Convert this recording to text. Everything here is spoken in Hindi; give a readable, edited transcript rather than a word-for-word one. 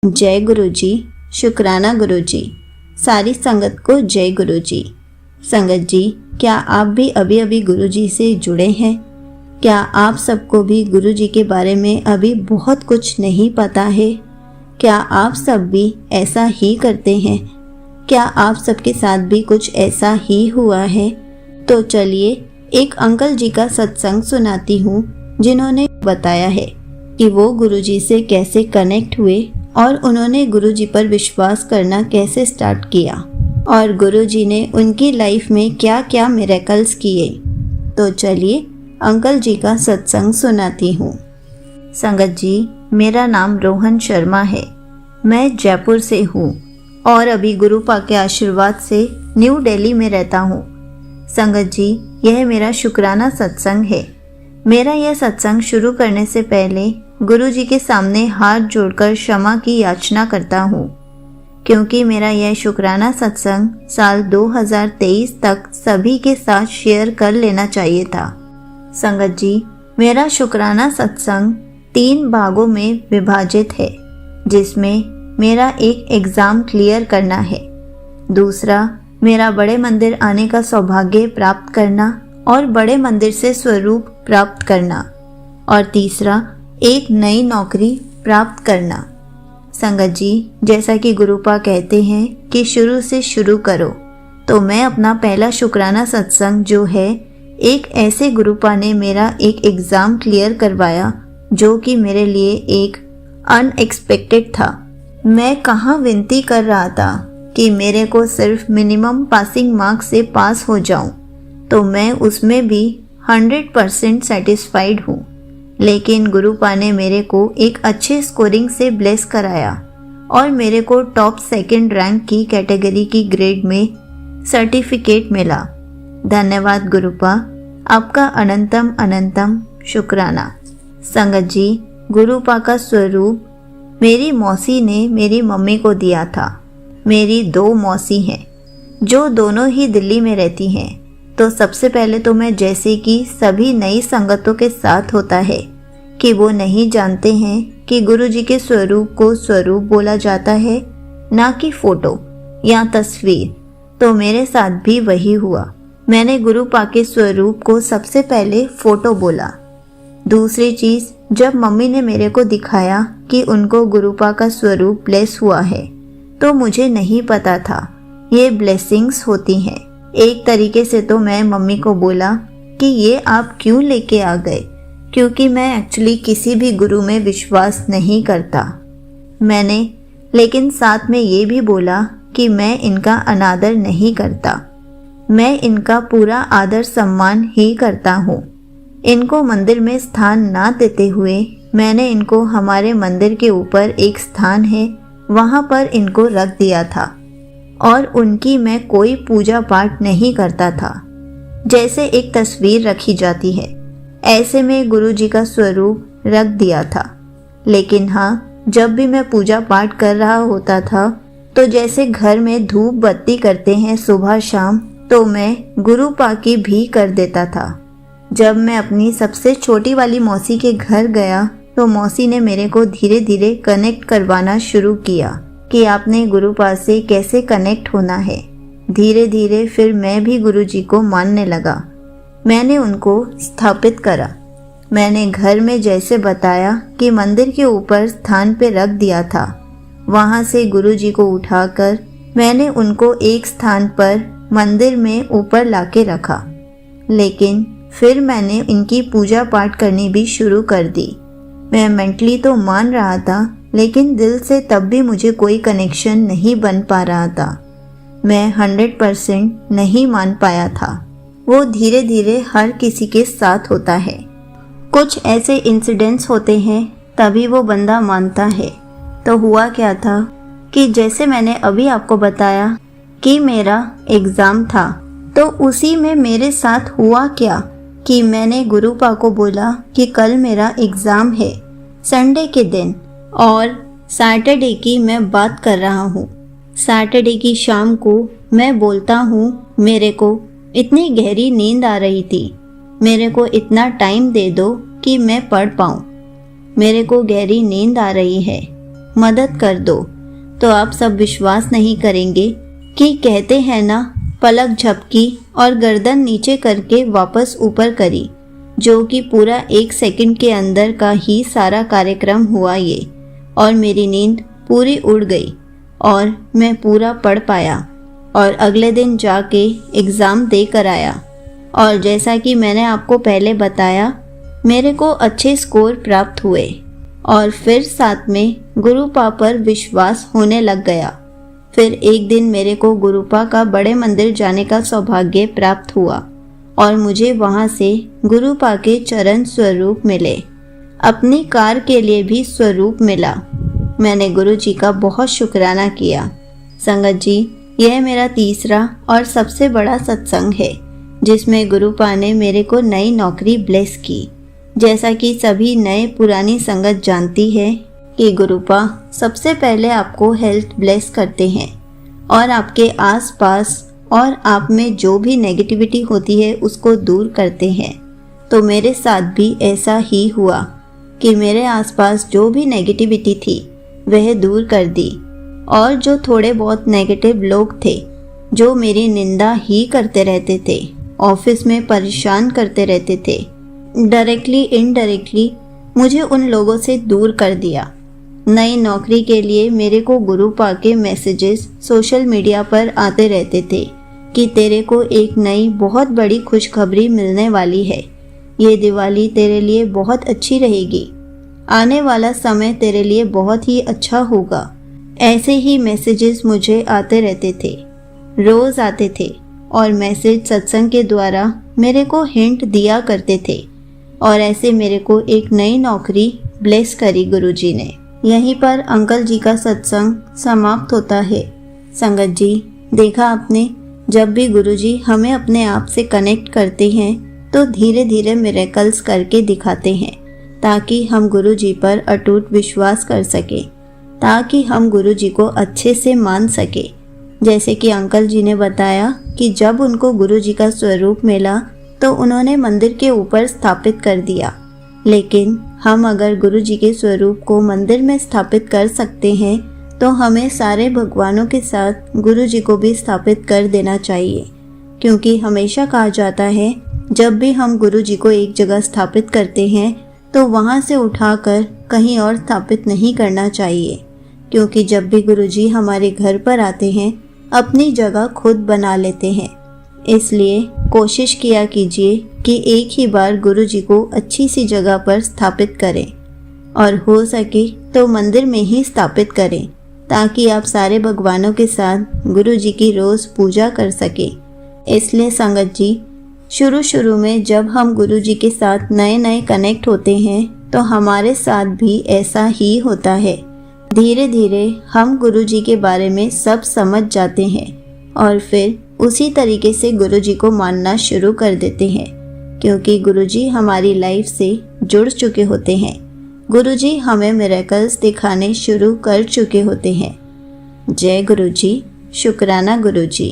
जय गुरु जी। शुक्राना गुरु जी। सारी संगत को जय गुरु जी। संगत जी, क्या आप भी अभी अभी गुरु जी से जुड़े हैं? क्या आप सबको भी गुरु जी के बारे में अभी बहुत कुछ नहीं पता है? क्या आप सब भी ऐसा ही करते हैं? क्या आप सबके साथ भी कुछ ऐसा ही हुआ है? तो चलिए एक अंकल जी का सत्संग सुनाती हूँ, जिन्होंने बताया है कि वो गुरु जी से कैसे कनेक्ट हुए और उन्होंने गुरु जी पर विश्वास करना कैसे स्टार्ट किया और गुरु जी ने उनकी लाइफ में क्या क्या मिरेकल्स किए। तो चलिए अंकल जी का सत्संग सुनाती हूँ। संगत जी, मेरा नाम रोहन शर्मा है। मैं जयपुर से हूँ और अभी गुरु पा के आशीर्वाद से न्यू दिल्ली में रहता हूँ। संगत जी, यह मेरा शुक्राना सत्संग है। मेरा यह सत्संग शुरू करने से पहले गुरु जी के सामने हाथ जोड़कर क्षमा की याचना करता हूँ, क्योंकि मेरा यह शुक्राना सत्संग साल 2023 तक सभी के साथ शेयर कर लेना चाहिए था। संगत जी, मेरा शुक्राना सत्संग 3 भागों में विभाजित है, जिसमें मेरा एक एग्ज़ाम क्लियर करना है, दूसरा मेरा बड़े मंदिर आने का सौभाग्य प्राप्त करना और बड़े मंदिर से स्वरूप प्राप्त करना, और तीसरा एक नई नौकरी प्राप्त करना। संगत जी, जैसा कि गुरुपा कहते हैं कि शुरू से शुरू करो, तो मैं अपना पहला शुक्राना सत्संग जो है, एक ऐसे गुरुपा ने मेरा एक एग्ज़ाम क्लियर करवाया जो कि मेरे लिए एक अनएक्सपेक्टेड था। मैं कहाँ विनती कर रहा था कि मेरे को सिर्फ मिनिमम पासिंग मार्क्स से पास हो जाऊं, तो मैं उसमें भी 100% सेटिस्फाइड हूँ। लेकिन गुरुपा ने मेरे को एक अच्छे स्कोरिंग से ब्लेस कराया और मेरे को टॉप 2nd रैंक की कैटेगरी की ग्रेड में सर्टिफिकेट मिला। धन्यवाद गुरुपा, आपका अनंतम अनंतम शुक्राना। संगत जी, गुरुपा का स्वरूप मेरी मौसी ने मेरी मम्मी को दिया था। मेरी 2 मौसी हैं जो दोनों ही दिल्ली में रहती हैं। तो सबसे पहले तो मैं, जैसे कि सभी नई संगतों के साथ होता है कि वो नहीं जानते हैं कि गुरु जी के स्वरूप को स्वरूप बोला जाता है, ना कि फोटो या तस्वीर, तो मेरे साथ भी वही हुआ। मैंने गुरु पा के स्वरूप को सबसे पहले फोटो बोला। दूसरी चीज़, जब मम्मी ने मेरे को दिखाया कि उनको गुरुपा का स्वरूप ब्लेस हुआ है, तो मुझे नहीं पता था ये ब्लेसिंग्स होती हैं। एक तरीके से तो मैं मम्मी को बोला कि ये आप क्यों लेके आ गए, क्योंकि मैं एक्चुअली किसी भी गुरु में विश्वास नहीं करता। मैंने लेकिन साथ में ये भी बोला कि मैं इनका अनादर नहीं करता, मैं इनका पूरा आदर सम्मान ही करता हूँ। इनको मंदिर में स्थान ना देते हुए मैंने इनको हमारे मंदिर के ऊपर एक स्थान है, वहाँ पर इनको रख दिया था और उनकी मैं कोई पूजा पाठ नहीं करता था। जैसे एक तस्वीर रखी जाती है, ऐसे में गुरु जी का स्वरूप रख दिया था। लेकिन हाँ, जब भी मैं पूजा पाठ कर रहा होता था, तो जैसे घर में धूप बत्ती करते हैं सुबह शाम, तो मैं गुरु पा की भी कर देता था। जब मैं अपनी सबसे छोटी वाली मौसी के घर गया, तो मौसी ने मेरे को धीरे धीरे कनेक्ट करवाना शुरू किया कि आपने गुरुपा से कैसे कनेक्ट होना है। धीरे धीरे फिर मैं भी गुरु जी को मानने लगा। मैंने उनको स्थापित करा। मैंने घर में जैसे बताया कि मंदिर के ऊपर स्थान पे रख दिया था, वहाँ से गुरु जी को उठाकर मैंने उनको एक स्थान पर मंदिर में ऊपर लाके रखा। लेकिन फिर मैंने इनकी पूजा पाठ करनी भी शुरू कर दी। मैं मेंटली तो मान रहा था, लेकिन दिल से तब भी मुझे कोई कनेक्शन नहीं बन पा रहा था। मैं 100% नहीं मान पाया था। वो धीरे धीरे हर किसी के साथ होता है। कुछ ऐसे इंसिडेंट्स होते हैं तभी वो बंदा मानता है। तो हुआ क्या था कि जैसे मैंने अभी आपको बताया कि मेरा एग्ज़ाम था, तो उसी में मेरे साथ हुआ क्या कि मैंने गुरुपा को बोला कि कल मेरा एग्ज़ाम है, संडे के दिन, और सैटरडे की मैं बात कर रहा हूँ। सैटरडे की शाम को मैं बोलता हूँ, मेरे को इतनी गहरी नींद आ रही थी, मेरे को इतना टाइम दे दो कि मैं पढ़ पाऊँ, मेरे को गहरी नींद आ रही है। मदद कर दो। तो आप सब विश्वास नहीं करेंगे कि कहते हैं ना, पलक झपकी और गर्दन नीचे करके वापस ऊपर करी, जो कि पूरा 1 सेकंड के अंदर का ही सारा कार्यक्रम हुआ ये। और मेरी नींद पूरी उड़ गई और मैं पूरा पढ़ पाया और अगले दिन जाके एग्ज़ाम दे कर आया। और जैसा कि मैंने आपको पहले बताया, मेरे को अच्छे स्कोर प्राप्त हुए और फिर साथ में गुरुपा पर विश्वास होने लग गया। फिर एक दिन मेरे को गुरुपा का बड़े मंदिर जाने का सौभाग्य प्राप्त हुआ और मुझे वहाँ से गुरुपा के चरण स्वरूप मिले। अपनी कार के लिए भी स्वरूप मिला। मैंने गुरु जी का बहुत शुक्राना किया। संगत जी, यह मेरा तीसरा और सबसे बड़ा सत्संग है जिसमें गुरुपा ने मेरे को नई नौकरी ब्लेस की। जैसा कि सभी नए पुरानी संगत जानती है कि गुरुपा सबसे पहले आपको हेल्थ ब्लेस करते हैं और आपके आसपास और आप में जो भी नेगेटिविटी होती है उसको दूर करते हैं। तो मेरे साथ भी ऐसा ही हुआ कि मेरे आसपास जो भी नेगेटिविटी थी वह दूर कर दी और जो थोड़े बहुत नेगेटिव लोग थे जो मेरी निंदा ही करते रहते थे, ऑफिस में परेशान करते रहते थे, डायरेक्टली इनडायरेक्टली मुझे उन लोगों से दूर कर दिया। नई नौकरी के लिए मेरे को गुरुपा के मैसेजेस सोशल मीडिया पर आते रहते थे कि तेरे को एक नई बहुत बड़ी खुशखबरी मिलने वाली है, ये दिवाली तेरे लिए बहुत अच्छी रहेगी, आने वाला समय तेरे लिए बहुत ही अच्छा होगा। ऐसे ही मैसेजेस मुझे आते रहते थे, रोज़ आते थे और मैसेज सत्संग के द्वारा मेरे को हिंट दिया करते थे और ऐसे मेरे को एक नई नौकरी ब्लेस करी गुरुजी ने। यहीं पर अंकल जी का सत्संग समाप्त होता है। संगत जी, देखा आपने, जब भी गुरुजी हमें अपने आप से कनेक्ट करते हैं तो धीरे धीरे मिरेकल्स करके दिखाते हैं ताकि हम गुरुजी पर अटूट विश्वास कर सके, ताकि हम गुरुजी को अच्छे से मान सके। जैसे कि अंकल जी ने बताया कि जब उनको गुरुजी का स्वरूप मिला तो उन्होंने मंदिर के ऊपर स्थापित कर दिया, लेकिन हम अगर गुरु जी के स्वरूप को मंदिर में स्थापित कर सकते हैं तो हमें सारे भगवानों के साथ गुरु जी को भी स्थापित कर देना चाहिए। क्योंकि हमेशा कहा जाता है जब भी हम गुरु जी को एक जगह स्थापित करते हैं तो वहाँ से उठाकर कहीं और स्थापित नहीं करना चाहिए। क्योंकि जब भी गुरु जी हमारे घर पर आते हैं अपनी जगह खुद बना लेते हैं। इसलिए कोशिश किया कीजिए कि एक ही बार गुरु जी को अच्छी सी जगह पर स्थापित करें और हो सके तो मंदिर में ही स्थापित करें ताकि आप सारे भगवानों के साथ गुरु जी की रोज़ पूजा कर सकें। इसलिए संगत जी, शुरू में जब हम गुरु जी के साथ नए नए कनेक्ट होते हैं तो हमारे साथ भी ऐसा ही होता है। धीरे धीरे हम गुरु जी के बारे में सब समझ जाते हैं और फिर उसी तरीके से गुरुजी को मानना शुरू कर देते हैं, क्योंकि गुरुजी हमारी लाइफ से जुड़ चुके होते हैं। गुरुजी हमें मिरेकल्स दिखाने शुरू कर चुके होते हैं। जय गुरुजी, शुक्राना गुरुजी।